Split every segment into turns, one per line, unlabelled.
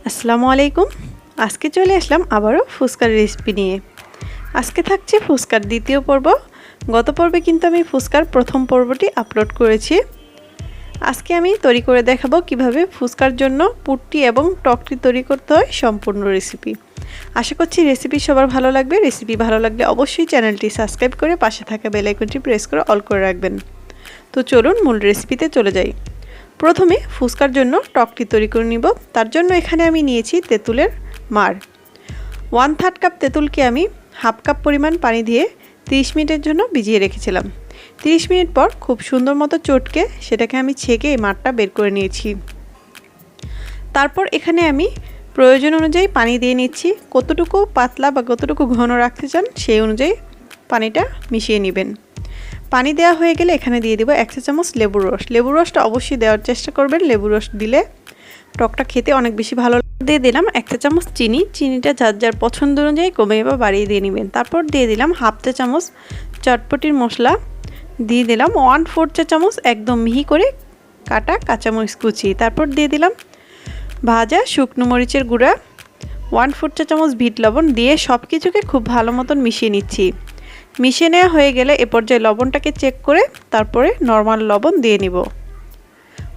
আসসালামু আলাইকুম। আজকে চলে আসলাম আবারও ফুচকার রেসিপি নিয়ে। আজকে থাকছে ফুচকার দ্বিতীয় পর্ব। গত পর্বে কিন্তু আমি ফুচকার প্রথম পর্বটি আপলোড করেছি। আজকে আমি তৈরি করে দেখাবো কিভাবে ফুচকার জন্য পুরটি এবং টকটি তৈরি করতে হয়, সম্পূর্ণ রেসিপি। আশা করছি রেসিপি সবার ভালো লাগবে। রেসিপি ভালো লাগলে অবশ্যই চ্যানেলটি সাবস্ক্রাইব করে পাশে থাকা বেল আইকনটি প্রেস করে অল করে রাখবেন। তো চলুন মূল রেসিপিতে চলে যাই। প্রথমে ফুচকার জন্য টকটি তৈরি করে নিব। তার জন্য এখানে আমি নিয়েছি তেঁতুলের মাড়। 1/3 কাপ তেঁতুলকে আমি হাফ কাপ পরিমাণ পানি দিয়ে 30 মিনিটের জন্য ভিজিয়ে রেখেছিলাম। 30 মিনিট পর খুব সুন্দর মতো চটকে সেটাকে আমি ছেঁকে এই মাড়টা বের করে নিয়েছি। তারপর এখানে আমি প্রয়োজন অনুযায়ী পানি দিয়ে নিচ্ছি। কতটুকু পাতলা বা কতটুকু ঘন রাখতে চান সেই অনুযায়ী পানিটা মিশিয়ে নেবেন। পানি দেওয়া হয়ে গেলে এখানে দিয়ে দেব 1 চা চামচ লেবুর রস। লেবুর রসটা অবশ্যই দেওয়ার চেষ্টা করবেন। লেবুর রস দিলে টকটা খেতে অনেক বেশি ভালো লাগে। দিয়ে দিলাম 1 চা চামচ চিনি। চিনিটা যার যার পছন্দ অনুযায়ী কমিয়ে বা বাড়িয়ে দিয়ে নেবেন। তারপর দিয়ে দিলাম হাফ চা চামচ চটপটির মশলা। দিয়ে দিলাম 1/4 চা চামচ একদম মিহি করে কাটা কাঁচামরিচ কুচি। তারপর দিয়ে দিলাম ভাজা শুকনো মরিচের গুঁড়া, 1/4 চা চামচ বিট লবণ দিয়ে সব কিছুকে খুব ভালো মতন মিশিয়ে নিচ্ছি। মিশিয়ে নেওয়া হয়ে গেলে এ পর্যায়ে লবণটাকে চেক করে তারপরে নর্মাল লবণ দিয়ে নিব।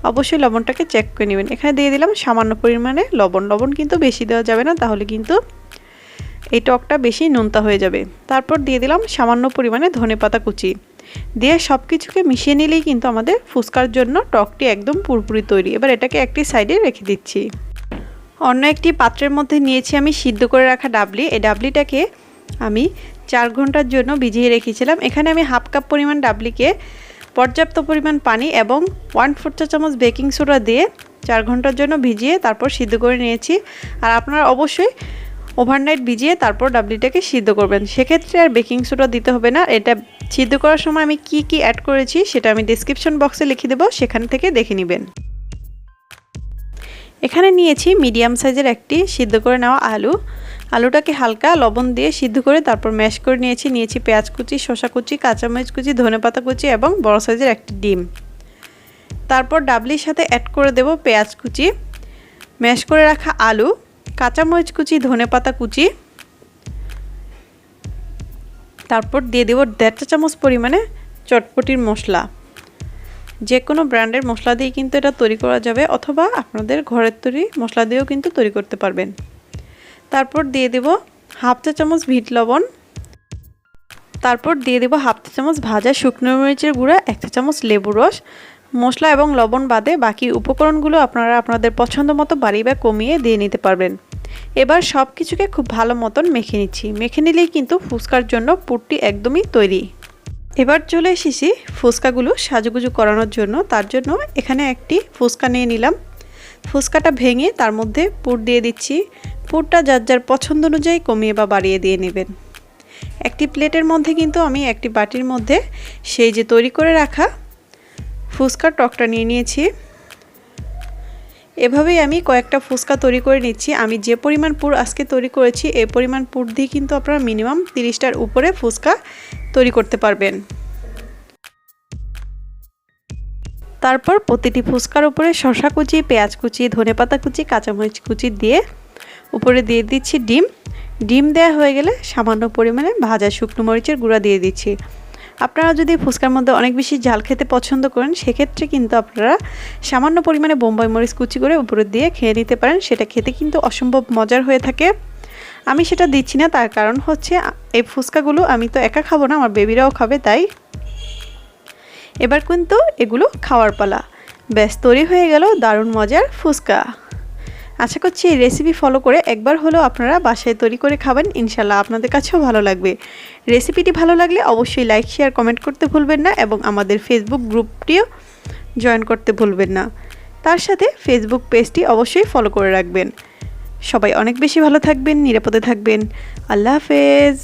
অবশ্যই লবণটাকে চেক করে নেবেন। এখানে দিয়ে দিলাম সামান্য পরিমাণে লবণ। লবণ কিন্তু বেশি দেওয়া যাবে না, তাহলে কিন্তু এই টকটা বেশি নোনতা হয়ে যাবে। তারপর দিয়ে দিলাম সামান্য পরিমাণে ধনেপাতা কুচি। দিয়ে সব কিছুকে মিশিয়ে নিলেই কিন্তু আমাদের ফুচকার জন্য টকটি একদম পুরোপুরি তৈরি। এবার এটাকে একটি সাইডে রেখে দিচ্ছি। অন্য একটি পাত্রের মধ্যে নিয়েছি আমি সিদ্ধ করে রাখা ডাবলি। এই ডাবলিটাকে আমি 4 ঘন্টার জন্য ভিজিয়ে রেখেছিলাম। এখানে আমি হাফ কাপ পরিমাণ ডাবলিকে পর্যাপ্ত পরিমাণ পানি এবং 1/4 চা চামচ বেকিং সোডা দিয়ে 4 ঘন্টার জন্য ভিজিয়ে তারপর সিদ্ধ করে নিয়েছি। আর আপনারা অবশ্যই ওভারনাইট ভিজিয়ে তারপর ডাবলিটাকে সিদ্ধ করবেন। সেক্ষেত্রে আর বেকিং সোডা দিতে হবে না। এটা সিদ্ধ করার সময় আমি কি অ্যাড করেছি সেটা আমি ডেসক্রিপশন বক্সে লিখে দেবো, সেখান থেকে দেখে নেবেন। এখানে নিয়েছি মিডিয়াম সাইজের একটি সিদ্ধ করে নেওয়া আলু। আলুটাকে হালকা লবণ দিয়ে সিদ্ধ করে তারপর ম্যাশ করে নিয়েছি পেঁয়াজ কুচি, শসা কুচি, কাঁচামরিচ কুচি, ধনেপাতা কুচি এবং বড় সাইজের একটি ডিম। তারপর ডাবলির সাথে অ্যাড করে দেব পেঁয়াজ কুচি, ম্যাশ করে রাখা আলু, কাঁচামরিচ কুচি, ধনেপাতা কুচি। তারপর দিয়ে দেব 1.5 চা চামচ পরিমাণে চটপটির মশলা। যে কোনো ব্র্যান্ডের মশলা দিয়ে কিন্তু এটা তৈরি করা যাবে, অথবা আপনাদের ঘরের তৈরি মশলা দিয়েও কিন্তু তৈরি করতে পারবেন। তারপর দিয়ে দেব হাফ চা চামচ বিট লবণ। তারপর দিয়ে দেব হাফ চা চামচ ভাজা শুকনো মরিচের গুঁড়া, 1 চা চামচ লেবুর রস। মশলা এবং লবণ বাদে বাকি উপকরণগুলো আপনারা আপনাদের পছন্দ মতো বাড়িয়ে বা কমিয়ে দিয়ে নিতে পারবেন। এবার সব কিছুকে খুব ভালো মতন মেখে নিচ্ছি। মেখে নিলেই কিন্তু ফুচকার জন্য পুরটি একদমই তৈরি। এবার চলে এসেছি ফুচকাগুলো সাজুগুজু করানোর জন্য। তার জন্য এখানে একটি ফুচকা নিয়ে নিলাম। ফুচকাটা ভেঙে তার মধ্যে পুর দিয়ে দিচ্ছি। পুরটা যার যার পছন্দ অনুযায়ী কমিয়ে বা বাড়িয়ে দিয়ে নেবেন। একটি প্লেটের মধ্যে কিন্তু আমি একটি বাটির মধ্যে সেই যে তৈরি করে রাখা ফুচকার টকটা নিয়ে নিয়েছি। এভাবেই আমি কয়েকটা ফুচকা তৈরি করে নিচ্ছি। আমি যে পরিমাণ পুর আজকে তৈরি করেছি এই পরিমাণ পুর দিয়ে কিন্তু আপনারা মিনিমাম 30টার উপরে ফুচকা তৈরি করতে পারবেন। তারপর প্রতিটি ফুচকার উপরে শসা কুচি, পেঁয়াজ কুচি, ধনেপাতা কুচি, কাঁচামরিচ কুচি দিয়ে উপরে দিয়ে দিচ্ছি ডিম। ডিম দেওয়া হয়ে গেলে সামান্য পরিমাণে ভাজা শুকনো মরিচের গুঁড়া দিয়ে দিচ্ছি। আপনারা যদি ফুচকার মধ্যে অনেক বেশি ঝাল খেতে পছন্দ করেন সেক্ষেত্রে কিন্তু আপনারা সামান্য পরিমাণে বোম্বাই মরিচ কুচি করে উপরে দিয়ে খেয়ে নিতে পারেন। সেটা খেতে কিন্তু অসম্ভব মজার হয়ে থাকে। আমি সেটা দিচ্ছি না, তার কারণ হচ্ছে এই ফুচকাগুলো আমি তো একা খাবো না, আমার বেবিরাও খাবে। তাই এবার কিন্তু এগুলো খাওয়ার পালা। ব্যাস তৈরি হয়ে গেল দারুণ মজার ফুচকা। আশা করছি এই রেসিপি ফলো করে একবার হলেও আপনারা বাসায় তৈরি করে খাবেন। ইনশাল্লাহ আপনাদের কাছেও ভালো লাগবে। রেসিপিটি ভালো লাগলে অবশ্যই লাইক, শেয়ার, কমেন্ট করতে ভুলবেন না এবং আমাদের ফেসবুক গ্রুপটিও জয়েন করতে ভুলবেন না। তার সাথে ফেসবুক পেজটি অবশ্যই ফলো করে রাখবেন। সবাই অনেক বেশি ভালো থাকবেন, নিরাপদে থাকবেন। আল্লাহ হাফেজ।